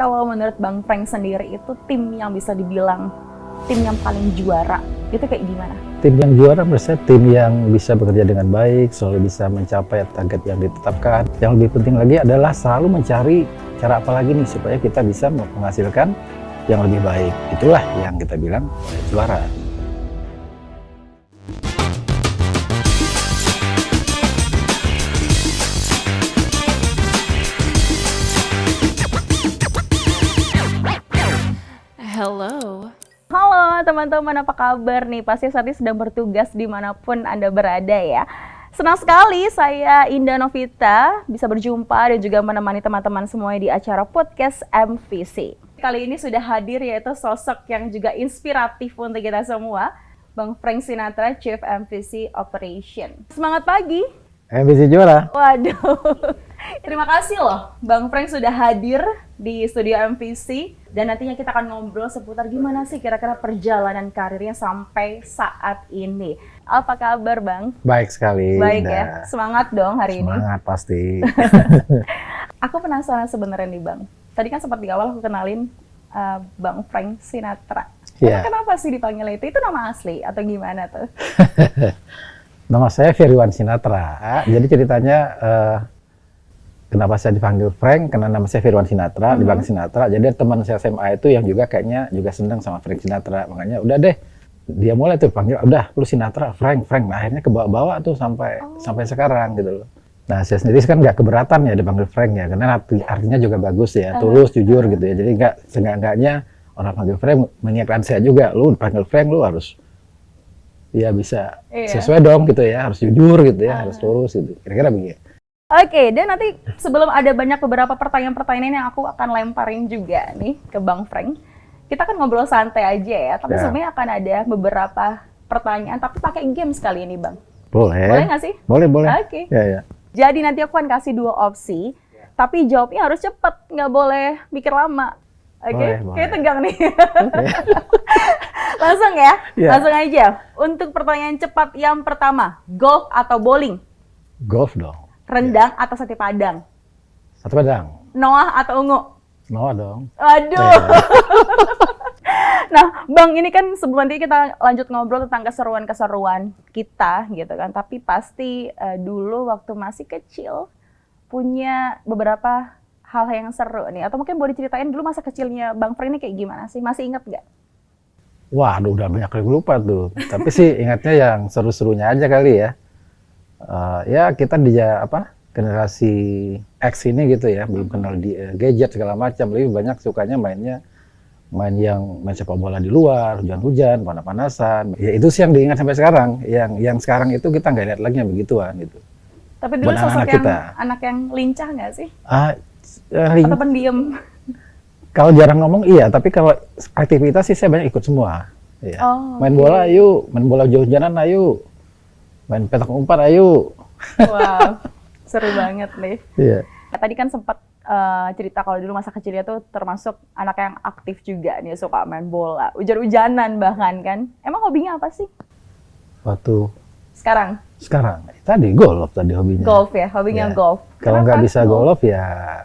kalau menurut Bang Frank sendiri itu tim yang bisa dibilang tim yang paling juara, itu kayak gimana? Tim yang juara menurut saya tim yang bisa bekerja dengan baik, selalu bisa mencapai target yang ditetapkan. Yang lebih penting lagi adalah selalu mencari cara apa lagi nih supaya kita bisa menghasilkan yang lebih baik. Itulah yang kita bilang juara. Halo. Halo teman-teman, apa kabar nih? Pasti saat ini sedang bertugas dimanapun Anda berada ya. Senang sekali saya Indah Novita bisa berjumpa dan juga menemani teman-teman semuanya di acara podcast MVC. Kali ini sudah hadir yaitu sosok yang juga inspiratif untuk kita semua, Bang Frank Sinatra, Chief MVC Operation. Semangat pagi! MVC juara! Waduh, terima kasih loh Bang Frank sudah hadir di studio MVC. Dan nantinya kita akan ngobrol seputar gimana sih kira-kira perjalanan karirnya sampai saat ini. Apa kabar Bang? Baik sekali. Baik ya, semangat dong hari ini. Semangat pasti. Aku penasaran sebenarnya nih Bang. Tadi kan sempat di awal aku kenalin Bang Frank Sinatra. Yeah. Kenapa sih dipanggil itu? Itu nama asli atau gimana tuh? Nama saya Firwan Sinatra. Jadi ceritanya kenapa saya dipanggil Frank? Karena nama saya Firwan Sinatra, di Bang Sinatra. Jadi teman saya SMA itu yang juga kayaknya juga senang sama Frank Sinatra. Makanya udah deh, dia mulai tuh panggil, udah lu Sinatra, Frank. Nah, akhirnya kebawa-bawa tuh sampai sekarang gitu loh. Nah, saya sendiri kan nggak keberatan ya dipanggil Frank ya, karena artinya juga bagus ya, tulus, jujur gitu ya. Jadi seenggak-enggaknya orang panggil Frank mengingatkan saya juga, lu panggil Frank lu harus ya bisa sesuai dong gitu ya, harus jujur gitu ya, harus lurus gitu. Kira-kira begitu. Oke, dan nanti sebelum ada beberapa pertanyaan-pertanyaan yang aku akan lemparin juga nih ke Bang Frank, kita akan ngobrol santai aja ya, tapi sebenarnya akan ada beberapa pertanyaan, tapi pakai game sekali ini Bang. Boleh. Boleh nggak sih? Boleh. Oke. Ya. Jadi nanti aku akan kasih 2 opsi, tapi jawabnya harus cepet, nggak boleh mikir lama. Oke? Kayak tegang nih. Langsung ya? Langsung aja. Untuk pertanyaan cepat yang pertama, golf atau bowling? Golf dong. Rendang atau sate padang? Sate padang. Noah atau ungu? Noah dong. Aduh. Nah, Bang, ini kan sebelum nanti kita lanjut ngobrol tentang keseruan-keseruan kita gitu kan. Tapi pasti dulu waktu masih kecil punya beberapa hal yang seru nih. Atau mungkin boleh diceritain dulu masa kecilnya Bang Frank ini kayak gimana sih? Masih ingat nggak? Waduh, udah banyak kali lupa tuh. Tapi sih ingatnya yang seru-serunya aja kali ya. Ya kita generasi X ini gitu ya, belum kenal gadget segala macam, lebih banyak sukanya main sepak bola di luar, hujan-hujan, panas-panasan. Ya itu sih yang diingat sampai sekarang. Yang sekarang itu kita nggak lihat lagi yang begituan gitu. Tapi dulu sosok anak yang lincah nggak sih? Atau pendiam? Kalau jarang ngomong iya, tapi kalau aktivitas sih saya banyak ikut semua. Ya. Main bola ayo, main bola jauh-jauhan ayo, main petak umpet ayo. Wow, seru banget nih. Iya. Tadi kan sempat cerita kalau dulu masa kecilnya tuh termasuk anak yang aktif juga nih, suka main bola, hujan-hujanan bahkan kan. Emang hobinya apa sih? Waktu sekarang tadi golf tadi hobinya. Golf ya, hobinya golf. Kalau nggak bisa golf ya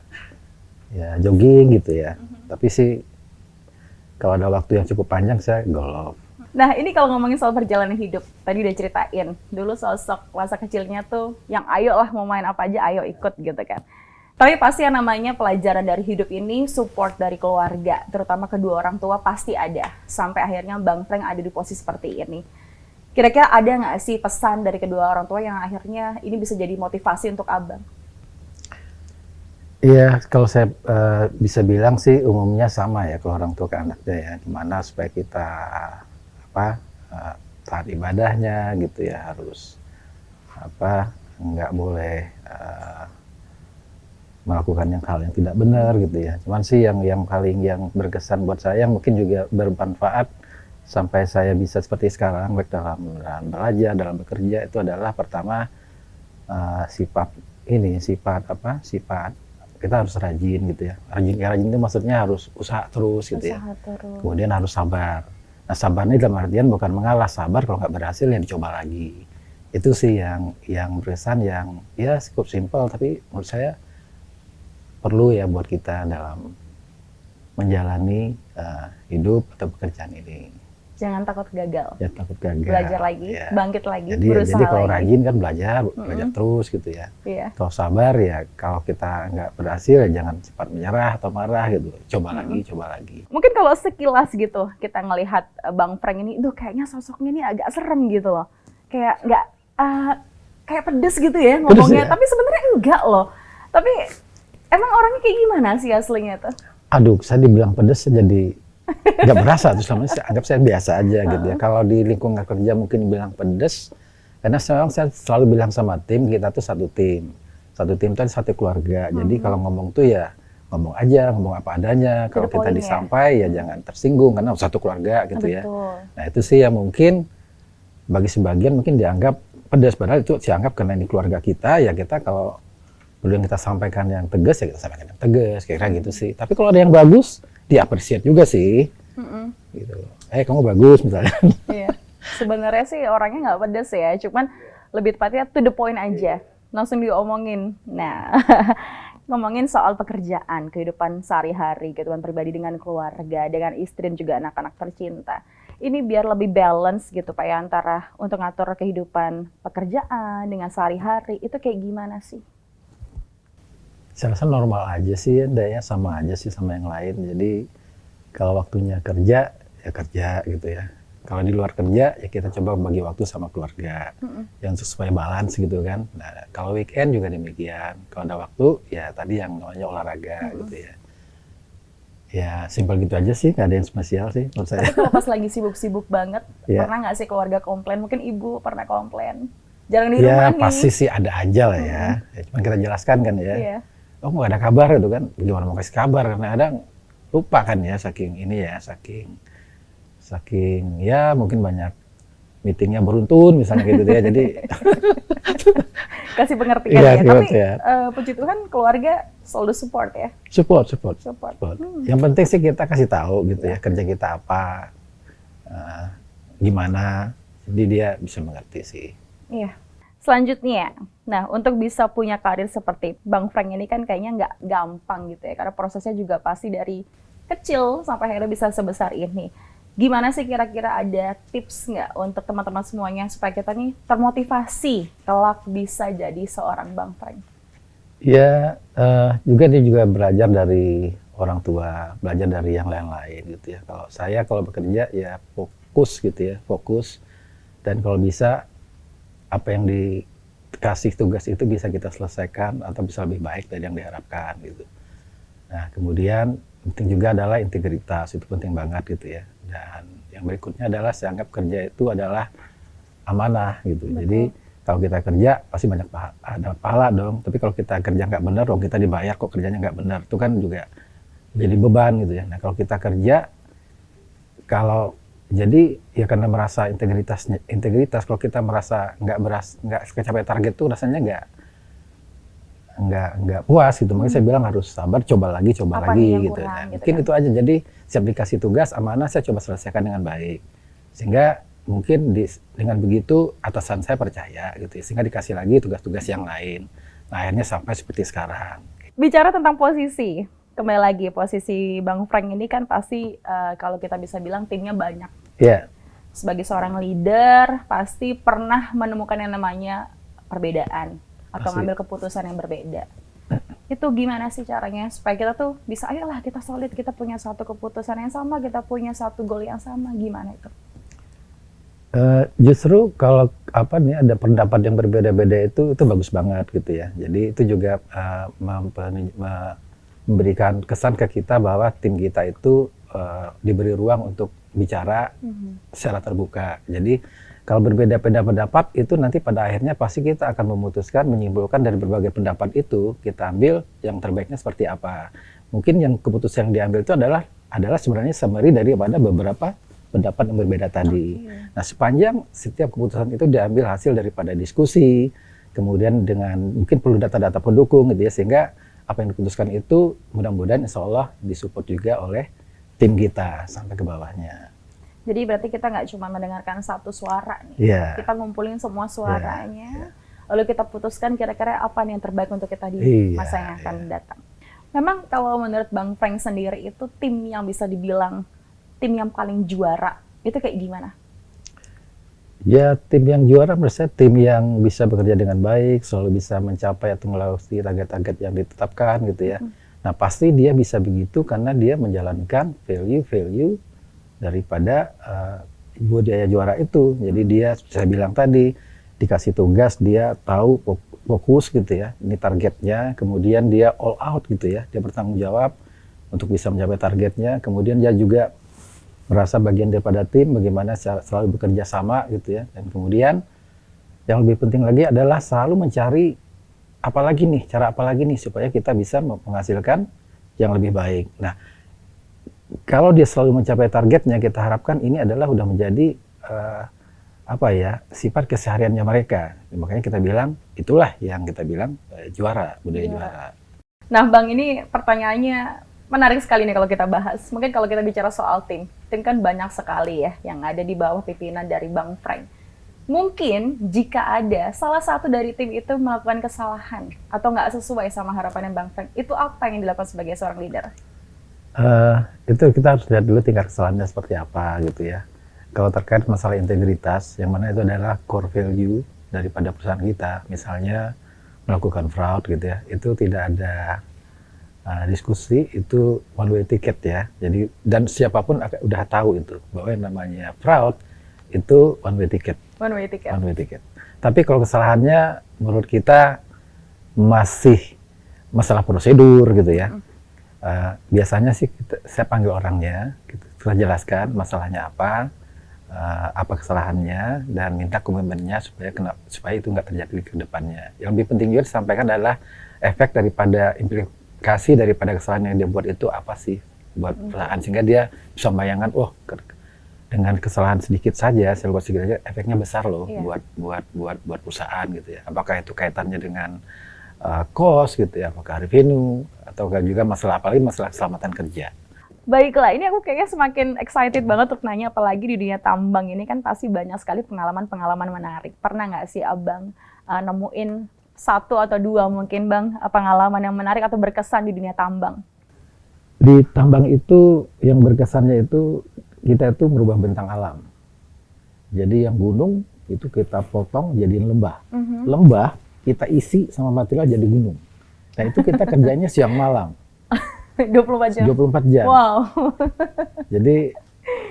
jogging gitu ya. Tapi sih kalau ada waktu yang cukup panjang saya golf. Nah, ini kalau ngomongin soal perjalanan hidup, tadi udah ceritain dulu sosok masa kecilnya tuh yang ayo lah mau main apa aja ayo ikut gitu kan. Tapi pasti yang namanya pelajaran dari hidup ini support dari keluarga, terutama kedua orang tua pasti ada. Sampai akhirnya Bang Frank ada di posisi seperti ini. Kira-kira ada nggak sih pesan dari kedua orang tua yang akhirnya ini bisa jadi motivasi untuk Abang? Iya, kalau saya bisa bilang sih umumnya sama ya kalau orang tua ke anaknya ya. Gimana supaya kita taat ibadahnya gitu ya, harus nggak boleh melakukan hal yang tidak benar gitu ya. Cuman sih yang paling berkesan buat saya, mungkin juga bermanfaat sampai saya bisa seperti sekarang, baik dalam belajar, dalam bekerja, itu adalah pertama sifat kita harus rajin gitu ya. Rajin itu maksudnya harus usaha terus gitu ya. Kemudian harus sabar. Nah, sabar ini dalam artian bukan mengalah, sabar kalau nggak berhasil ya dicoba lagi. Itu sih yang berkesan, yang ya cukup simpel tapi menurut saya perlu ya buat kita dalam menjalani hidup atau pekerjaan ini. Jangan takut gagal. Ya takut gagal. Belajar lagi, ya. bangkit lagi, Jadi, berusaha jadi kalau lagi. rajin kan belajar terus gitu ya. Iya. Kalau sabar ya, kalau kita nggak berhasil ya jangan cepat menyerah atau marah gitu. Coba lagi, coba lagi. Mungkin kalau sekilas gitu kita ngelihat Bang Frank ini, duh kayaknya sosoknya ini agak serem gitu loh. Kayak nggak, kayak pedes gitu ya ngomongnya. ya? Tapi sebenarnya enggak loh. Tapi emang orangnya kayak gimana sih aslinya tuh? Aduh, saya dibilang pedes jadi nggak berasa, terus selama ini saya anggap saya biasa aja gitu ya. Kalau di lingkungan kerja mungkin bilang pedes, karena memang saya selalu bilang sama tim, kita tuh satu tim itu ada satu keluarga. Jadi kalau ngomong tuh ya ngomong aja, ngomong apa adanya. Kalau kita disampai ya jangan tersinggung karena satu keluarga gitu ya. Nah itu sih ya mungkin bagi sebagian mungkin dianggap pedas, padahal itu dianggap karena ini keluarga kita, ya kita kalau belum kita sampaikan yang tegas ya kita sampaikan yang tegas, kira-kira gitu sih. Tapi kalau ada yang bagus, diapresiasi juga sih. Gitu. Kamu bagus misalnya. Iya. Sebenarnya sih orangnya nggak pedes ya, cuman lebih tepatnya to the point aja, langsung diomongin. Nah, ngomongin soal pekerjaan, kehidupan sehari-hari, kehidupan pribadi dengan keluarga, dengan istri dan juga anak-anak tercinta. Ini biar lebih balance gitu Pak ya, antara untuk ngatur kehidupan pekerjaan dengan sehari-hari, itu kayak gimana sih? Saya rasa normal aja sih, dayanya sama aja sih sama yang lain. Jadi kalau waktunya kerja, ya kerja gitu ya. Kalau di luar kerja, ya kita coba bagi waktu sama keluarga. Yang supaya balance gitu kan. Nah, kalau weekend juga demikian. Kalau ada waktu, ya tadi yang namanya olahraga gitu ya. Ya simpel gitu aja sih, nggak ada yang spesial sih menurut saya. Tapi kalau pas lagi sibuk-sibuk banget, pernah nggak sih keluarga komplain? Mungkin ibu pernah komplain. Jarang di rumah nih. Ya pasti sih ada aja lah ya. Cuma kita jelaskan kan ya. Oh nggak ada kabar gitu kan, gimana mau kasih kabar, kadang lupa kan ya, saking ini ya, saking ya mungkin banyak meetingnya beruntun misalnya gitu ya, jadi kasih pengertian ya. Tapi puji Tuhan keluarga selalu support ya. Support. Yang penting sih kita kasih tahu gitu ya, kerja kita apa, gimana, jadi dia bisa mengerti sih. Iya. Selanjutnya, nah untuk bisa punya karir seperti Bang Frank ini kan kayaknya nggak gampang gitu ya, karena prosesnya juga pasti dari kecil sampai akhirnya bisa sebesar ini. Gimana sih kira-kira ada tips nggak untuk teman-teman semuanya supaya kita nih termotivasi kelak bisa jadi seorang Bang Frank? Ya, juga dia juga belajar dari orang tua, belajar dari yang lain-lain gitu ya. Kalau saya kalau bekerja ya fokus gitu ya, fokus, dan kalau bisa apa yang dikasih tugas itu bisa kita selesaikan atau bisa lebih baik dari yang diharapkan gitu. Nah kemudian penting juga adalah integritas, itu penting banget gitu ya. Dan yang berikutnya adalah saya anggap kerja itu adalah amanah gitu. Betul. Jadi kalau kita kerja pasti banyak ada pahala dong. Tapi kalau kita kerja nggak benar, dong kita dibayar kok kerjanya nggak benar, itu kan juga jadi beban gitu ya. Nah kalau kita kerja, jadi ya karena merasa integritas, kalau kita merasa nggak kecapai target tuh rasanya nggak puas gitu. Makanya saya bilang harus sabar, coba lagi gitu. Nah, mungkin kan? Itu aja. Jadi siap dikasih tugas amanah, saya coba selesaikan dengan baik, sehingga mungkin dengan begitu atasan saya percaya gitu ya, sehingga dikasih lagi tugas-tugas yang lain. Nah akhirnya sampai seperti sekarang. Bicara tentang posisi, kembali lagi posisi Bang Frank ini kan pasti kalau kita bisa bilang timnya banyak. Iya. Sebagai seorang leader pasti pernah menemukan yang namanya perbedaan atau ngambil keputusan yang berbeda. Itu gimana sih caranya supaya kita tuh bisa, ayolah kita solid, kita punya satu keputusan yang sama, kita punya satu goal yang sama, gimana itu? Justru kalau ada pendapat yang berbeda-beda itu bagus banget gitu ya. Jadi itu juga memberikan kesan ke kita bahwa tim kita itu diberi ruang untuk bicara secara terbuka. Jadi kalau berbeda pendapat itu nanti pada akhirnya pasti kita akan memutuskan, menyimpulkan dari berbagai pendapat itu kita ambil yang terbaiknya seperti apa. Mungkin yang keputusan yang diambil itu adalah sebenarnya summary daripada beberapa pendapat yang berbeda tadi. Nah sepanjang setiap keputusan itu diambil hasil daripada diskusi, kemudian dengan mungkin perlu data-data pendukung gitu ya, sehingga apa yang diputuskan itu mudah-mudahan insya Allah disupport juga oleh tim kita sampai ke bawahnya. Jadi berarti kita nggak cuma mendengarkan satu suara nih, kita ngumpulin semua suaranya, lalu kita putuskan kira-kira apa nih yang terbaik untuk kita di masa yang akan datang. Memang kalau menurut Bang Frank sendiri itu tim yang bisa dibilang tim yang paling juara itu kayak gimana? Ya, tim yang juara menurut saya tim yang bisa bekerja dengan baik, selalu bisa mencapai atau melewati target-target yang ditetapkan gitu ya. Nah, pasti dia bisa begitu karena dia menjalankan value-value daripada budaya juara itu. Jadi dia, saya bilang tadi, dikasih tugas, dia tahu fokus gitu ya, ini targetnya, kemudian dia all out gitu ya, dia bertanggung jawab untuk bisa mencapai targetnya, kemudian dia juga merasa bagian daripada tim, bagaimana selalu bekerja sama gitu ya, dan kemudian yang lebih penting lagi adalah selalu mencari cara apa lagi nih supaya kita bisa menghasilkan yang lebih baik. Nah, kalau dia selalu mencapai targetnya, kita harapkan ini adalah udah menjadi sifat kesehariannya mereka. Makanya kita bilang itulah yang kita bilang juara, budaya juara. Nah, Bang, ini pertanyaannya menarik sekali nih kalau kita bahas. Mungkin kalau kita bicara soal tim kan banyak sekali ya yang ada di bawah pimpinan dari Bang Frank. Mungkin jika ada salah satu dari tim itu melakukan kesalahan atau nggak sesuai sama harapannya Bang Frank, itu apa yang dilakukan sebagai seorang leader? Itu kita harus lihat dulu tingkat kesalahannya seperti apa gitu ya. Kalau terkait masalah integritas, yang mana itu adalah core value daripada perusahaan kita, misalnya melakukan fraud gitu ya, itu tidak ada diskusi, itu one way ticket ya. Jadi dan siapapun udah tahu itu bahwa yang namanya fraud itu one way ticket. One way ticket. One way ticket. Tapi kalau kesalahannya menurut kita masih masalah prosedur gitu ya. Biasanya sih saya panggil orangnya, kita jelaskan masalahnya apa kesalahannya dan minta komitmennya supaya itu nggak terjadi ke depannya. Yang lebih penting juga disampaikan adalah efek daripada implikasi daripada kesalahan yang dia buat itu apa sih buat perusahaan, sehingga dia bisa membayangkan, dengan kesalahan sedikit saja, saya buat sedikit aja, efeknya besar loh buat perusahaan gitu ya. Apakah itu kaitannya dengan cost gitu ya, apakah revenue atau juga apalagi masalah keselamatan kerja. Baiklah, ini aku kayaknya semakin excited banget untuk nanya, apalagi di dunia tambang ini kan pasti banyak sekali pengalaman-pengalaman menarik. Pernah nggak sih Abang nemuin satu atau dua mungkin Bang pengalaman yang menarik atau berkesan di dunia tambang? Di tambang itu yang berkesannya itu kita itu merubah bentang alam. Jadi yang gunung itu kita potong jadiin lembah. Lembah kita isi sama material jadi gunung. Nah itu kita kerjanya siang malam. 24 jam? 24 jam. Wow. Jadi,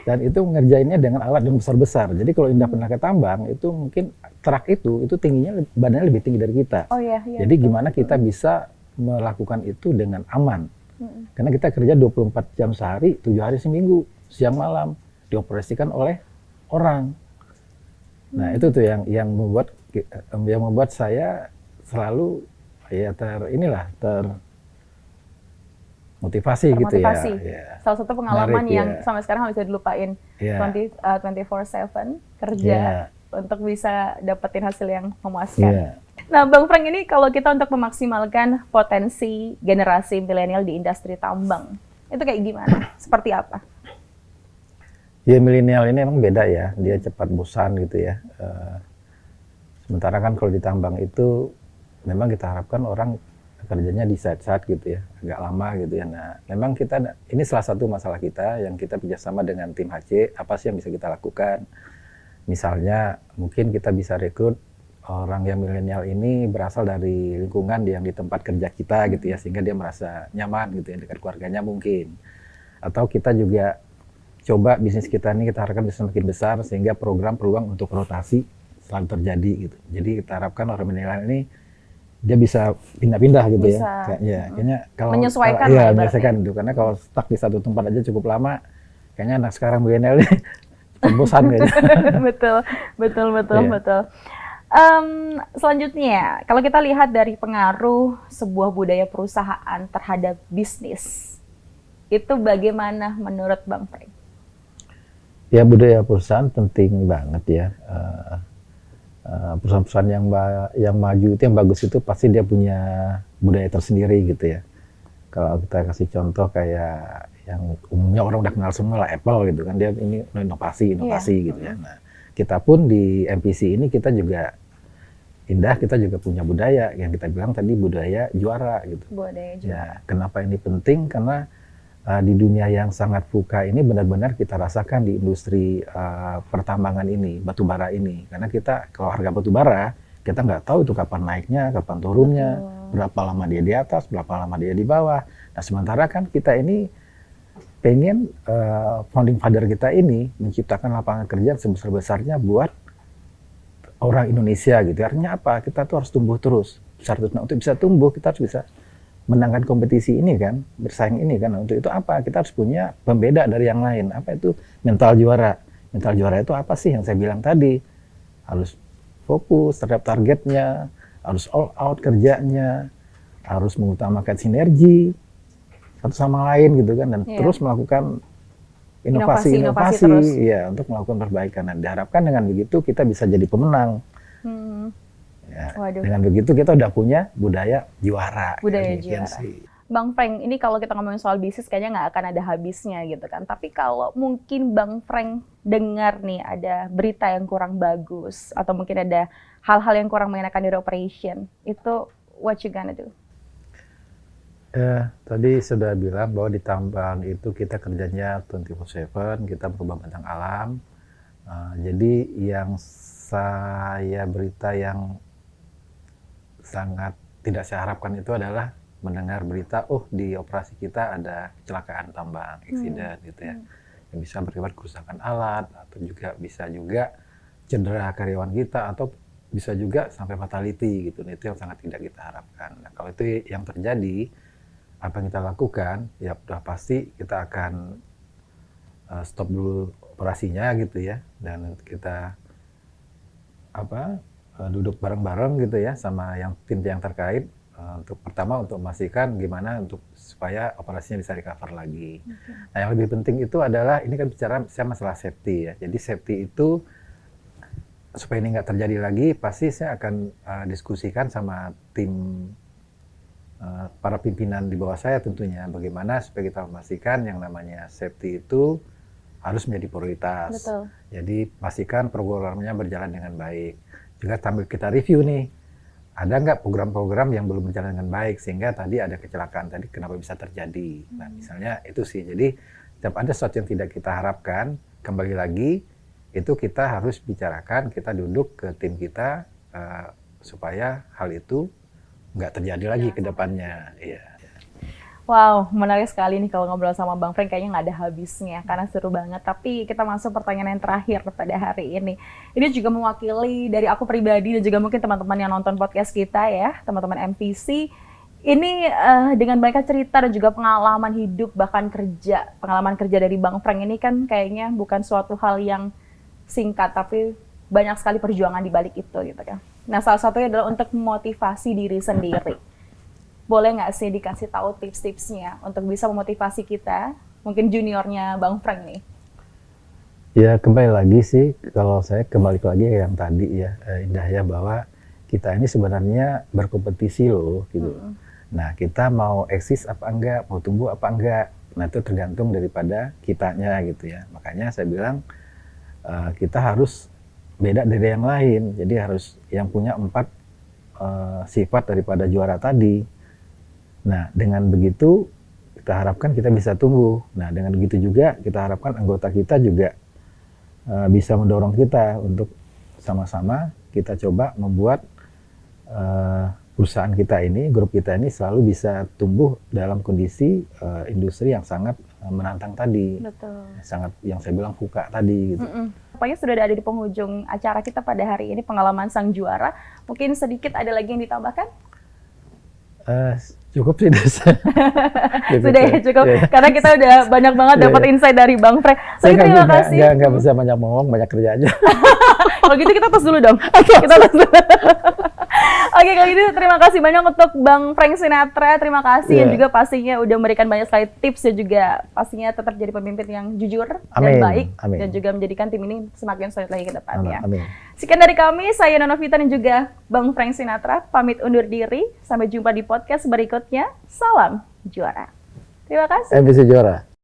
dan itu ngerjainnya dengan alat yang besar-besar. Jadi kalau Indah pernah ke tambang, itu mungkin truk itu tingginya, badannya lebih tinggi dari kita. Oh iya. Jadi gimana kita bisa melakukan itu dengan aman. Karena kita kerja 24 jam sehari, 7 hari seminggu, siang malam, dioperasikan oleh orang. Nah itu tuh yang membuat saya selalu motivasi gitu ya. Salah satu pengalaman menarik, yang sampai sekarang nggak bisa dilupain. 24/7 kerja untuk bisa dapetin hasil yang memuaskan. Nah, Bang Frank, ini kalau kita untuk memaksimalkan potensi generasi milenial di industri tambang, itu kayak gimana? Seperti apa? Ya, milenial ini emang beda ya, dia cepat bosan gitu ya. Sementara kan kalau di tambang itu memang kita harapkan orang kerjanya di saat-saat gitu ya, agak lama gitu ya. Nah, memang ini salah satu masalah kita yang kita kerjasama dengan tim HC, apa sih yang bisa kita lakukan? Misalnya, mungkin kita bisa rekrut orang yang milenial ini berasal dari lingkungan yang di tempat kerja kita gitu ya, sehingga dia merasa nyaman gitu ya, dekat keluarganya mungkin. Atau kita juga coba bisnis kita ini kita harapkan bisa semakin besar, sehingga program peluang untuk rotasi selalu terjadi gitu. Jadi kita harapkan orang milenial ini dia bisa pindah-pindah gitu bisa. Kayaknya kalau menyesuaikan menyesuaikan itu, karena kalau stuck di satu tempat aja cukup lama, kayaknya anak sekarang milenial ini bosan kayaknya. betul. Selanjutnya, kalau kita lihat dari pengaruh sebuah budaya perusahaan terhadap bisnis, itu bagaimana menurut Bang Frank? Ya, budaya perusahaan penting banget ya. Perusahaan-perusahaan yang maju itu, yang bagus itu pasti dia punya budaya tersendiri gitu ya. Kalau kita kasih contoh kayak yang umumnya orang udah kenal semua lah, Apple gitu kan, dia ini inovasi gitu ya. Nah, kita pun di MPC ini kita juga Indah kita juga punya budaya yang kita bilang tadi budaya juara gitu. Budaya Ya, juara. kenapa ini penting? Karena di dunia yang sangat VUCA ini benar-benar kita rasakan di industri pertambangan ini, batu bara ini. Karena kita kalau harga batu bara kita nggak tahu itu kapan naiknya, kapan turunnya, berapa lama dia di atas, berapa lama dia di bawah. Nah sementara kan kita ini pengen founding father kita ini menciptakan lapangan kerja sebesar-besarnya buat orang Indonesia gitu. Artinya apa? Kita tuh harus tumbuh terus. Nah, untuk bisa tumbuh kita harus bisa menangkan kompetisi ini kan, bersaing ini kan. Nah, untuk itu apa? Kita harus punya pembeda dari yang lain. Apa itu mental juara? Mental juara itu apa sih yang saya bilang tadi? Harus fokus terhadap targetnya, harus all out kerjanya, harus mengutamakan sinergi satu sama lain gitu kan, dan terus melakukan inovasi-inovasi terus. Ya untuk melakukan perbaikan. Dan diharapkan dengan begitu kita bisa jadi pemenang. Ya, dengan begitu kita udah punya budaya juara. Budaya juara. Bang Frank, ini kalau kita ngomongin soal bisnis kayaknya nggak akan ada habisnya gitu kan. Tapi kalau mungkin Bang Frank dengar nih ada berita yang kurang bagus atau mungkin ada hal-hal yang kurang mengenakan dari operation, itu what you gonna do? Tadi sudah bilang bahwa di tambang itu kita kerjanya 24/7, kita berubah bentang alam. Jadi yang saya berita yang sangat tidak saya harapkan itu adalah mendengar berita, di operasi kita ada kecelakaan tambang, eksiden gitu ya. Yang bisa berakibat kerusakan alat, atau juga bisa juga cedera karyawan kita, atau bisa juga sampai fatality gitu. Itu yang sangat tidak kita harapkan. Nah, kalau itu yang terjadi, apa yang kita lakukan, ya udah pasti kita akan stop dulu operasinya gitu ya, dan kita duduk bareng-bareng gitu ya sama tim yang terkait untuk pertama untuk memastikan gimana untuk supaya operasinya bisa recover lagi. Nah yang lebih penting itu adalah ini kan bicara masalah safety ya. Jadi safety itu supaya ini nggak terjadi lagi pasti saya akan diskusikan sama tim para pimpinan di bawah saya tentunya bagaimana supaya kita memastikan yang namanya safety itu harus menjadi prioritas. Betul. Jadi pastikan programnya berjalan dengan baik. Juga sambil kita review nih, ada nggak program-program yang belum berjalan dengan baik sehingga tadi ada kecelakaan tadi kenapa bisa terjadi. Nah misalnya itu sih. Jadi setiap ada sesuatu yang tidak kita harapkan, kembali lagi itu kita harus bicarakan, kita duduk ke tim kita supaya hal itu nggak terjadi lagi ke depannya. Iya. Wow, menarik sekali nih kalau ngobrol sama Bang Frank, kayaknya nggak ada habisnya karena seru banget. Tapi kita masuk pertanyaan yang terakhir pada hari ini. Ini juga mewakili dari aku pribadi dan juga mungkin teman-teman yang nonton podcast kita ya, teman-teman MPC. Ini dengan banyak cerita dan juga pengalaman hidup bahkan pengalaman kerja dari Bang Frank ini kan kayaknya bukan suatu hal yang singkat, tapi banyak sekali perjuangan di balik itu gitu kan. Nah salah satunya adalah untuk memotivasi diri sendiri. Boleh nggak sih dikasih tahu tips-tipsnya untuk bisa memotivasi kita, mungkin juniornya Bang Frank nih? Ya kembali lagi sih, kalau saya kembali lagi yang tadi ya, Indah ya, bahwa kita ini sebenarnya berkompetisi loh gitu. Nah kita mau eksis apa enggak, mau tumbuh apa enggak, nah itu tergantung daripada kitanya gitu ya. Makanya saya bilang kita harus beda dari yang lain, jadi harus yang punya 4 sifat daripada juara tadi. Nah, dengan begitu kita harapkan kita bisa tumbuh. Nah, dengan begitu juga kita harapkan anggota kita juga bisa mendorong kita untuk sama-sama kita coba membuat perusahaan kita ini, grup kita ini selalu bisa tumbuh dalam kondisi industri yang sangat menantang tadi. Betul. Sangat yang saya bilang VUCA tadi gitu. Pokoknya sudah ada di penghujung acara kita pada hari ini, pengalaman sang juara. Mungkin sedikit ada lagi yang ditambahkan? Cukup sih Sudah ya cukup, karena kita udah banyak banget dapat insight dari Bang Frank. Saya terima kasih. Nggak bisa banyak ngomong, banyak kerja aja. Kalau gitu kita tos dulu dong. Kita tos dulu. Oke, kalau gitu terima kasih banyak untuk Bang Frank Sinatra. Terima kasih dan juga pastinya udah memberikan banyak sekali tips dan juga pastinya tetap jadi pemimpin yang jujur dan baik. Dan juga menjadikan tim ini semakin solid lagi ke depannya. Sekian dari kami, saya Nonovita dan juga Bang Frank Sinatra. Pamit undur diri. Sampai jumpa di podcast berikutnya. Salam juara. Terima kasih. MPC juara.